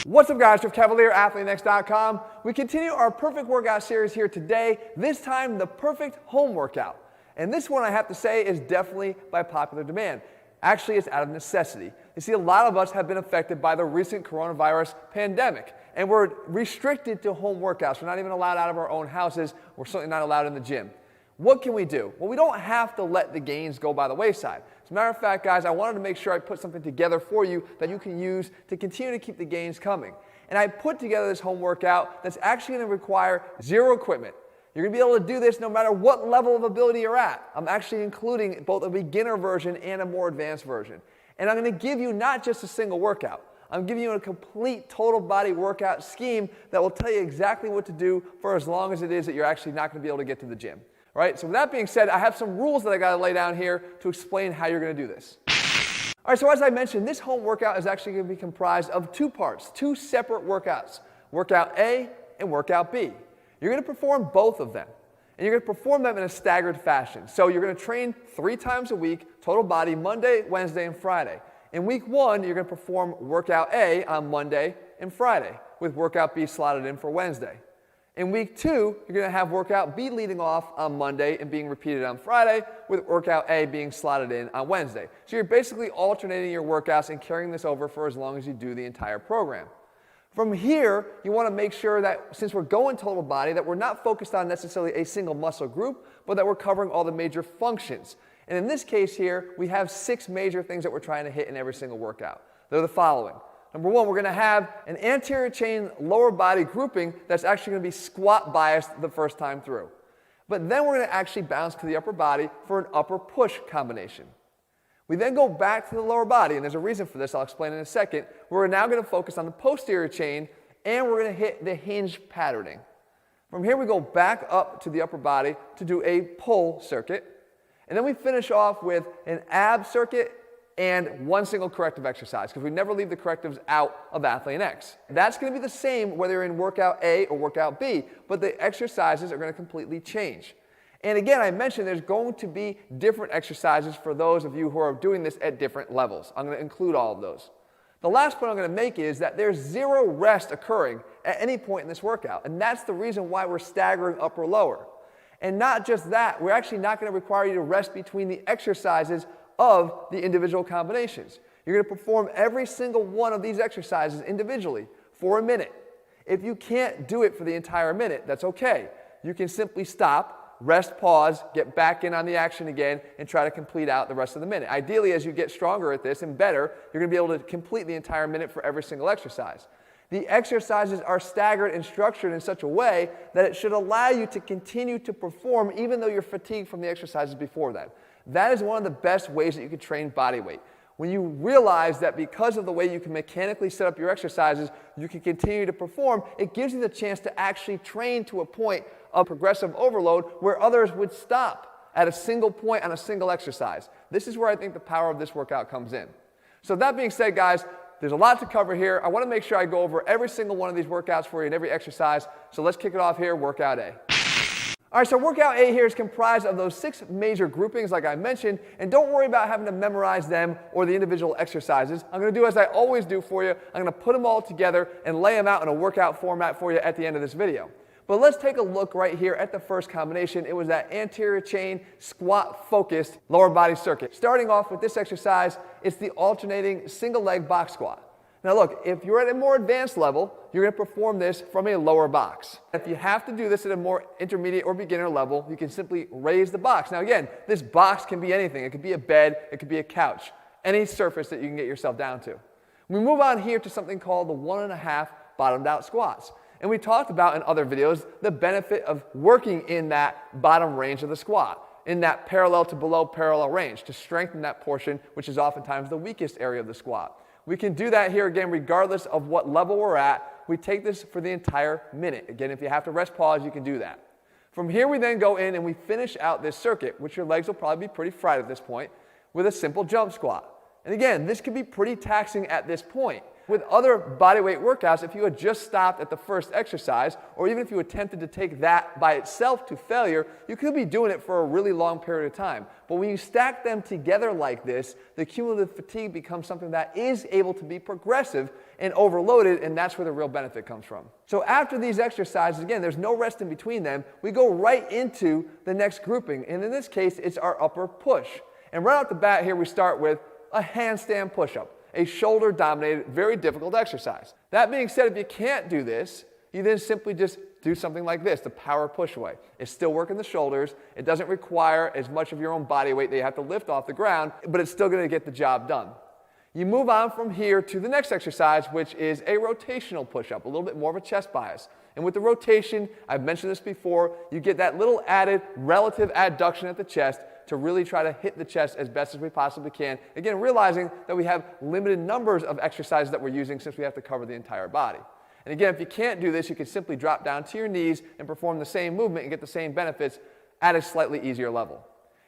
What's up guys, with Cavaliere, Athletean-X.com. We continue our perfect workout series here today, this time the perfect home workout. And this one I have to say is definitely by popular demand. Actually, it's out of necessity. You see, a lot of us have been affected by the recent coronavirus pandemic, and we're restricted to home workouts. We're not even allowed out of our own houses. We're certainly not allowed in the gym. What can we do? Well, we don't have to let the gains go by the wayside. As a matter of fact, guys, I wanted to make sure I put something together for you that you can use to continue to keep the gains coming. And I put together this home workout that's actually going to require zero equipment. You're going to be able to do this no matter what level of ability you're at. I'm actually including both a beginner version and a more advanced version. And I'm going to give you not just a single workout. I'm giving you a complete total body workout scheme that will tell you exactly what to do for as long as it is that you're actually not going to be able to get to the gym. All right, so with that being said, I have some rules that I got to lay down here to explain how you're going to do this. All right, so as I mentioned, this home workout is actually going to be comprised of two parts, two separate workouts, workout A and workout B. You're going to perform both of them, and you're going to perform them in a staggered fashion. So you're going to train 3 times a week, total body, Monday, Wednesday, and Friday. In week 1, you're going to perform workout A on Monday and Friday, with workout B slotted in for Wednesday. In week 2, you're going to have workout B leading off on Monday and being repeated on Friday, with workout A being slotted in on Wednesday. So you're basically alternating your workouts and carrying this over for as long as you do the entire program. From here, you want to make sure that since we're going total body, that we're not focused on necessarily a single muscle group, but that we're covering all the major functions. And in this case here, we have 6 major things that we're trying to hit in every single workout. They're the following. Number 1, we're going to have an anterior chain lower body grouping that's actually going to be squat biased the first time through. But then we're going to actually bounce to the upper body for an upper push combination. We then go back to the lower body, and there's a reason for this, I'll explain in a second. We're now going to focus on the posterior chain, and we're going to hit the hinge patterning. From here we go back up to the upper body to do a pull circuit, and then we finish off with an ab circuit and 1 single corrective exercise, because we never leave the correctives out of Athletean-X. That's going to be the same whether you're in workout A or workout B, but the exercises are going to completely change. And again, I mentioned there's going to be different exercises for those of you who are doing this at different levels. I'm going to include all of those. The last point I'm going to make is that there's 0 rest occurring at any point in this workout, and that's the reason why we're staggering upper lower. And not just that, we're actually not going to require you to rest between the exercises of the individual combinations. You're going to perform every single one of these exercises individually for a minute. If you can't do it for the entire minute, that's okay. You can simply stop, rest, pause, get back in on the action again, and try to complete out the rest of the minute. Ideally, as you get stronger at this and better, you're going to be able to complete the entire minute for every single exercise. The exercises are staggered and structured in such a way that it should allow you to continue to perform even though you're fatigued from the exercises before that. That is one of the best ways that you can train body weight. When you realize that because of the way you can mechanically set up your exercises, you can continue to perform, it gives you the chance to actually train to a point of progressive overload where others would stop at a single point on a single exercise. This is where I think the power of this workout comes in. So that being said, guys, there's a lot to cover here. I want to make sure I go over every single one of these workouts for you and every exercise. So let's kick it off here, workout A. All right, so workout A here is comprised of those 6 major groupings like I mentioned, and don't worry about having to memorize them or the individual exercises. I'm going to do as I always do for you. I'm going to put them all together and lay them out in a workout format for you at the end of this video. But let's take a look right here at the first combination. It was that anterior chain squat focused lower body circuit. Starting off with this exercise, it's the alternating single leg box squat. Now look, if you're at a more advanced level, you're going to perform this from a lower box. If you have to do this at a more intermediate or beginner level, you can simply raise the box. Now again, this box can be anything. It could be a bed, it could be a couch, any surface that you can get yourself down to. We move on here to something called the 1.5 bottomed out squats. And we talked about in other videos the benefit of working in that bottom range of the squat, in that parallel to below parallel range, to strengthen that portion, which is oftentimes the weakest area of the squat. We can do that here again regardless of what level we're at. We take this for the entire minute. Again, if you have to rest, pause, you can do that. From here we then go in and we finish out this circuit, which your legs will probably be pretty fried at this point, with a simple jump squat. And again, this can be pretty taxing at this point. with other bodyweight workouts, if you had just stopped at the first exercise, or even if you attempted to take that by itself to failure, you could be doing it for a really long period of time. But when you stack them together like this, the cumulative fatigue becomes something that is able to be progressive and overloaded, and that's where the real benefit comes from. So after these exercises, again, there's no rest in between them, we go right into the next grouping, and in this case, it's our upper push. And right off the bat here, we start with a handstand push-up, a shoulder-dominated, very difficult exercise. That being said, if you can't do this, you then simply just do something like this, the power push away. It's still working the shoulders. It doesn't require as much of your own body weight that you have to lift off the ground, but it's still going to get the job done. You move on from here to the next exercise, which is a rotational push-up, a little bit more of a chest bias. And with the rotation, I've mentioned this before, you get that little added relative adduction at the chest to really try to hit the chest as best as we possibly can. Again, realizing that we have limited numbers of exercises that we're using since we have to cover the entire body. And again, if you can't do this, you can simply drop down to your knees and perform the same movement and get the same benefits at a slightly easier level.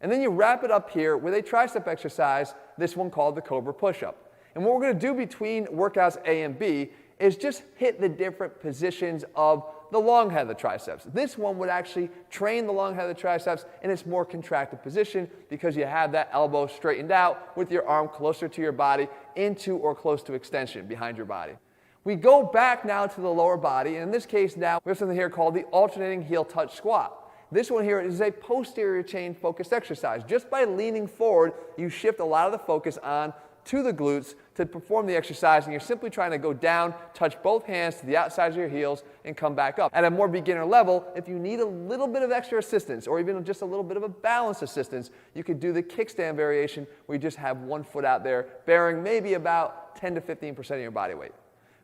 And then you wrap it up here with a tricep exercise, this one called the Cobra push-up. And what we're going to do between workouts A and B is just hit the different positions of the long head of the triceps. This one would actually train the long head of the triceps in its more contracted position because you have that elbow straightened out with your arm closer to your body into or close to extension behind your body. We go back now to the lower body, and in this case now we have something here called the alternating heel touch squat. This one here is a posterior chain focused exercise. Just by leaning forward, you shift a lot of the focus on to the glutes to perform the exercise, and you're simply trying to go down, touch both hands to the outsides of your heels, and come back up. At a more beginner level, if you need a little bit of extra assistance, or even just a little bit of a balance assistance, you could do the kickstand variation where you just have one foot out there, bearing maybe about 10 to 15% of your body weight.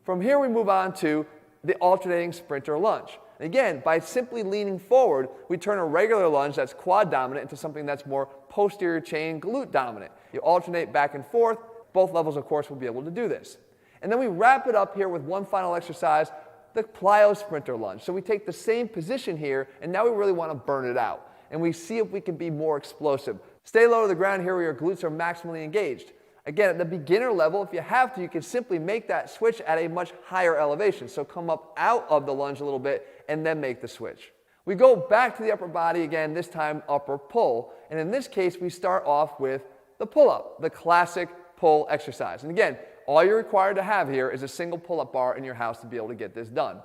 From here, we move on to the alternating sprinter lunge. Again, by simply leaning forward, we turn a regular lunge that's quad dominant into something that's more posterior chain glute dominant. You alternate back and forth. Both levels, of course, will be able to do this. And then we wrap it up here with one final exercise, the plyo sprinter lunge. So we take the same position here, and now we really want to burn it out. And we see if we can be more explosive. Stay low to the ground here where your glutes are maximally engaged. Again, at the beginner level, if you have to, you can simply make that switch at a much higher elevation. So come up out of the lunge a little bit and then make the switch. We go back to the upper body again, this time upper pull. And in this case, we start off with the pull-up, the classic pull exercise. And again, all you're required to have here is a single pull-up bar in your house to be able to get this done.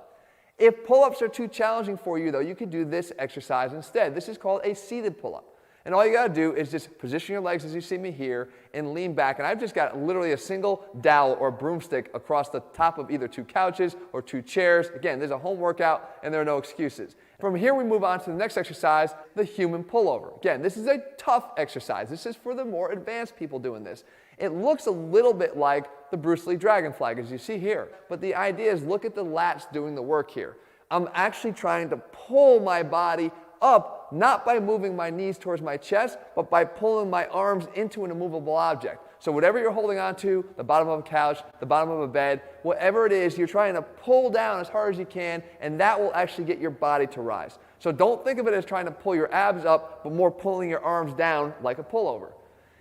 If pull-ups are too challenging for you, though, you could do this exercise instead. This is called a seated pull-up. And all you got to do is just position your legs as you see me here and lean back. And I've just got literally a single dowel or broomstick across the top of either two couches or two chairs. Again, there's a home workout and there are no excuses. From here, we move on to the next exercise, the human pullover. Again, this is a tough exercise. This is for the more advanced people doing this. It looks a little bit like the Bruce Lee dragon flag, as you see here. But the idea is, look at the lats doing the work here. I'm actually trying to pull my body up, not by moving my knees towards my chest, but by pulling my arms into an immovable object. So whatever you're holding on to, the bottom of a couch, the bottom of a bed, whatever it is, you're trying to pull down as hard as you can, and that will actually get your body to rise. So don't think of it as trying to pull your abs up, but more pulling your arms down like a pullover.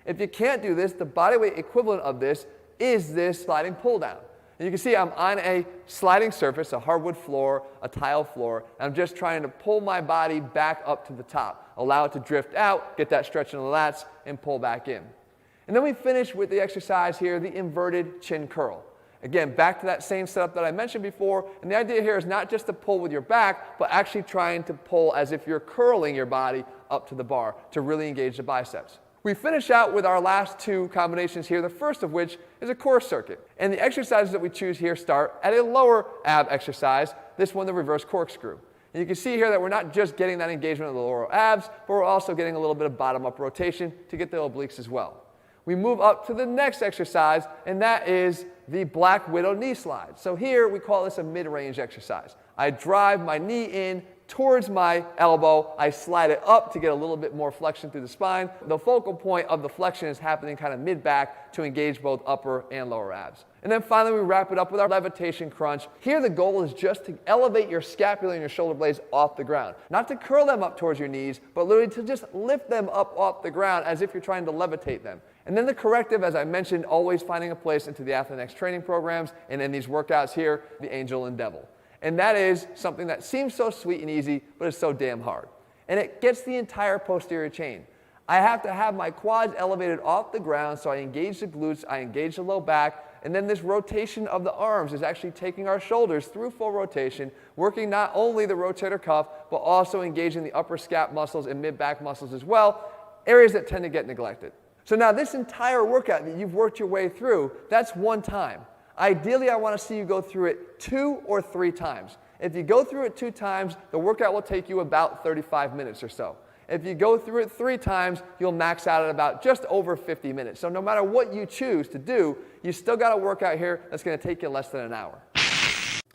If you can't do this, the bodyweight equivalent of this is this sliding pull down. And you can see I'm on a sliding surface, a hardwood floor, a tile floor, and I'm just trying to pull my body back up to the top, allow it to drift out, get that stretch in the lats, and pull back in. And then we finish with the exercise here, the inverted chin curl. Again, back to that same setup that I mentioned before, and the idea here is not just to pull with your back, but actually trying to pull as if you're curling your body up to the bar to really engage the biceps. We finish out with our last two combinations here, the first of which is a core circuit. And the exercises that we choose here start at a lower ab exercise, this one the reverse corkscrew. And you can see here that we're not just getting that engagement of the lower abs, but we're also getting a little bit of bottom-up rotation to get the obliques as well. We move up to the next exercise, and that is the Black Widow knee slide. So here we call this a mid-range exercise. I drive my knee in towards my elbow. I slide it up to get a little bit more flexion through the spine. The focal point of the flexion is happening kind of mid-back to engage both upper and lower abs. And then finally, we wrap it up with our levitation crunch. Here, the goal is just to elevate your scapula and your shoulder blades off the ground. Not to curl them up towards your knees, but literally to just lift them up off the ground as if you're trying to levitate them. And then the corrective, as I mentioned, always finding a place into the Athletean-X training programs and in these workouts here, the angel and devil. And that is something that seems so sweet and easy, but is so damn hard. And it gets the entire posterior chain. I have to have my quads elevated off the ground, so I engage the glutes, I engage the low back, and then this rotation of the arms is actually taking our shoulders through full rotation, working not only the rotator cuff, but also engaging the upper scap muscles and mid-back muscles as well, areas that tend to get neglected. So now this entire workout that you've worked your way through, that's one time. Ideally, I want to see you go through it 2 or 3 times. If you go through it 2 times, the workout will take you about 35 minutes or so. If you go through it 3 times, you'll max out at about just over 50 minutes. So no matter what you choose to do, you still got a workout here that's going to take you less than an hour.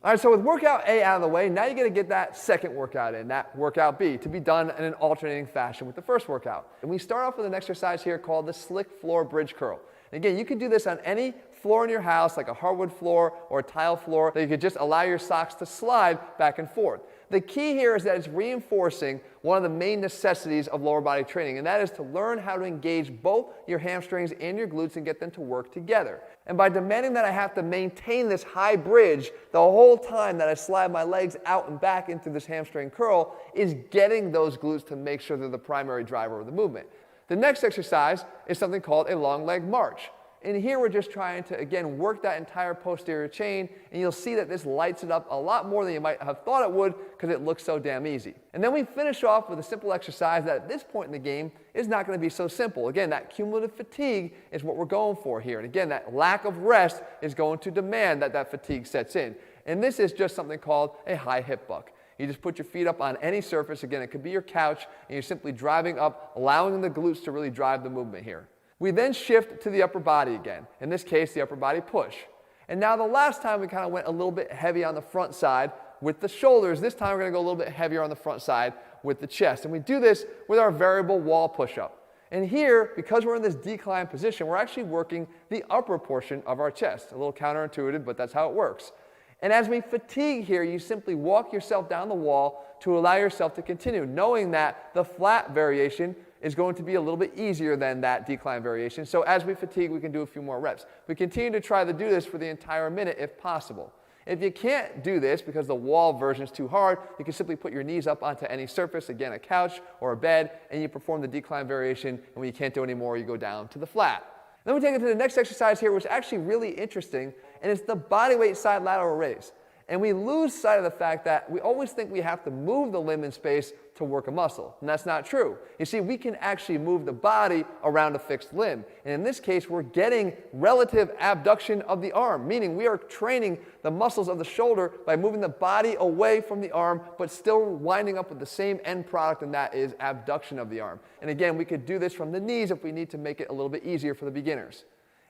All right, so with workout A out of the way, now you're going to get that second workout in, that workout B, to be done in an alternating fashion with the first workout. And we start off with an exercise here called the slick floor bridge curl. And again, you can do this on any floor in your house, like a hardwood floor or a tile floor, that you could just allow your socks to slide back and forth. The key here is that it's reinforcing one of the main necessities of lower body training, and that is to learn how to engage both your hamstrings and your glutes and get them to work together. And by demanding that I have to maintain this high bridge the whole time that I slide my legs out and back into this hamstring curl is getting those glutes to make sure they're the primary driver of the movement. The next exercise is something called a long leg march. And here we're just trying to, again, work that entire posterior chain, and you'll see that this lights it up a lot more than you might have thought it would because it looks so damn easy. And then we finish off with a simple exercise that at this point in the game is not going to be so simple. Again, that cumulative fatigue is what we're going for here. And again, that lack of rest is going to demand that that fatigue sets in. And this is just something called a high hip buck. You just put your feet up on any surface. Again, it could be your couch, and you're simply driving up, allowing the glutes to really drive the movement here. We then shift to the upper body again. In this case, the upper body push. And now the last time we kind of went a little bit heavy on the front side with the shoulders. This time we're going to go a little bit heavier on the front side with the chest. And we do this with our variable wall push-up. And here, because we're in this decline position, we're actually working the upper portion of our chest. A little counterintuitive, but that's how it works. And as we fatigue here, you simply walk yourself down the wall to allow yourself to continue, knowing that the flat variation is going to be a little bit easier than that decline variation. So as we fatigue, we can do a few more reps. We continue to try to do this for the entire minute if possible. If you can't do this because the wall version is too hard, you can simply put your knees up onto any surface, again, a couch or a bed, and you perform the decline variation, and when you can't do any more, you go down to the flat. Then we take it to the next exercise here, which is actually really interesting, and it's the bodyweight side lateral raise. And we lose sight of the fact that we always think we have to move the limb in space to work a muscle. And that's not true. You see, we can actually move the body around a fixed limb. And in this case, we're getting relative abduction of the arm, meaning we are training the muscles of the shoulder by moving the body away from the arm, but still winding up with the same end product, and that is abduction of the arm. And again, we could do this from the knees if we need to make it a little bit easier for the beginners.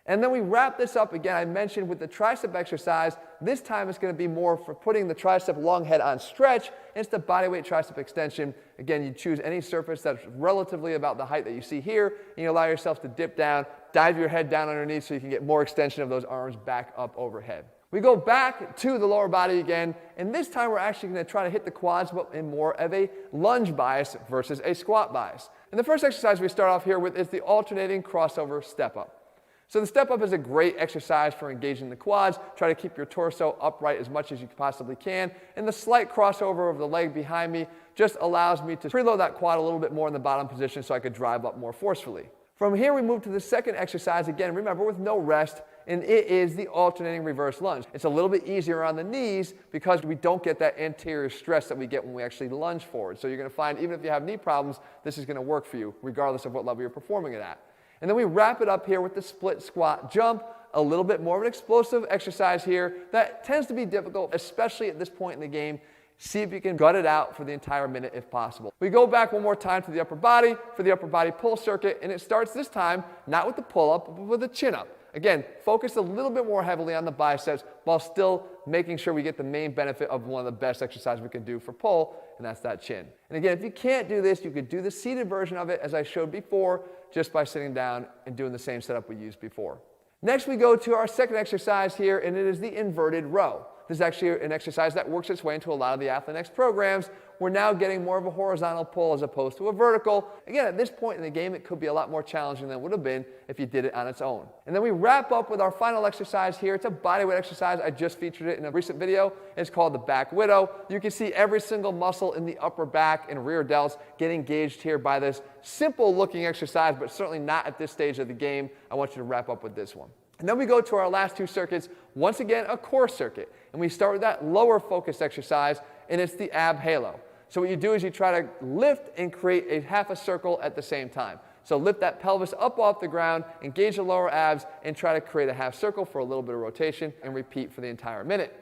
And then we wrap this up, again, I mentioned with the tricep exercise. This time it's going to be more for putting the tricep long head on stretch. It's the bodyweight tricep extension. Again, you choose any surface that's relatively about the height that you see here, and you allow yourself to dip down, dive your head down underneath so you can get more extension of those arms back up overhead. We go back to the lower body again, and this time we're actually going to try to hit the quads, but in more of a lunge bias versus a squat bias. And the first exercise we start off here with is the alternating crossover step up. So the step up is a great exercise for engaging the quads. Try to keep your torso upright as much as you possibly can. And the slight crossover of the leg behind me just allows me to preload that quad a little bit more in the bottom position so I could drive up more forcefully. From here we move to the second exercise, again, remember, with no rest, and it is the alternating reverse lunge. It's a little bit easier on the knees because we don't get that anterior stress that we get when we actually lunge forward. So you're going to find, even if you have knee problems, this is going to work for you regardless of what level you're performing it at. And then we wrap it up here with the split squat jump, a little bit more of an explosive exercise here that tends to be difficult, especially at this point in the game. See if you can gut it out for the entire minute if possible. We go back one more time to the upper body for the upper body pull circuit, and it starts this time not with the pull-up, but with the chin-up. Again, focus a little bit more heavily on the biceps while still making sure we get the main benefit of one of the best exercises we can do for pull, and that's that chin. And again, if you can't do this, you could do the seated version of it as I showed before, just by sitting down and doing the same setup we used before. Next, we go to our second exercise here, and it is the inverted row. This is actually an exercise that works its way into a lot of the Athletean-X programs. We're now getting more of a horizontal pull as opposed to a vertical. Again, at this point in the game, it could be a lot more challenging than it would have been if you did it on its own. And then we wrap up with our final exercise here. It's a bodyweight exercise. I just featured it in a recent video. It's called the back widow. You can see every single muscle in the upper back and rear delts get engaged here by this simple looking exercise, but certainly not at this stage of the game. I want you to wrap up with this one. And then we go to our last two circuits, once again a core circuit. And we start with that lower focused exercise, and it's the ab halo. So what you do is you try to lift and create a half a circle at the same time. So lift that pelvis up off the ground, engage the lower abs, and try to create a half circle for a little bit of rotation, and repeat for the entire minute.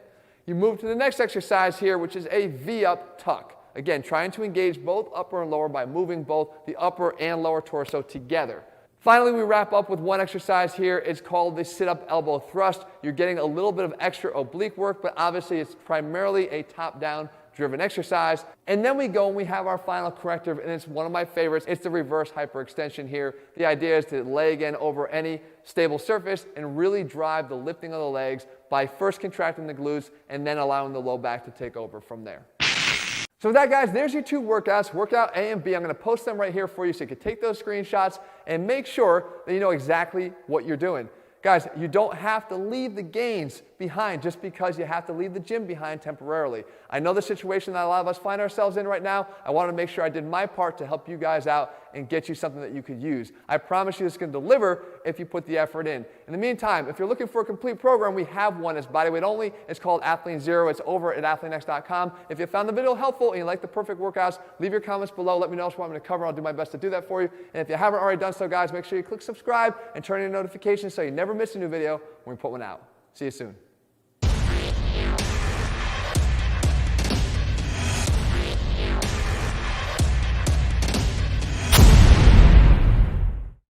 You move to the next exercise here, which is a V-up tuck. Again, trying to engage both upper and lower by moving both the upper and lower torso together. Finally, we wrap up with one exercise here. It's called the sit-up elbow thrust. You're getting a little bit of extra oblique work, but obviously it's primarily a top-down driven exercise. And then we go and we have our final corrective, and it's one of my favorites. It's the reverse hyperextension here. The idea is to lay again over any stable surface and really drive the lifting of the legs by first contracting the glutes and then allowing the low back to take over from there. So with that, guys, there's your two workouts, workout A and B. I'm going to post them right here for you so you can take those screenshots and make sure that you know exactly what you're doing. Guys, you don't have to leave the gains behind just because you have to leave the gym behind temporarily. I know the situation that a lot of us find ourselves in right now. I want to make sure I did my part to help you guys out and get you something that you could use. I promise you it's going to deliver if you put the effort in. In the meantime, if you're looking for a complete program, we have one. It's bodyweight only. It's called Athlean Zero. It's over at Athletean-X.com. If you found the video helpful and you like the perfect workouts, leave your comments below. Let me know what you want me to cover. I'll do my best to do that for you. And if you haven't already done so, guys, make sure you click subscribe and turn on your notifications so you never miss a new video when we put one out. See you soon.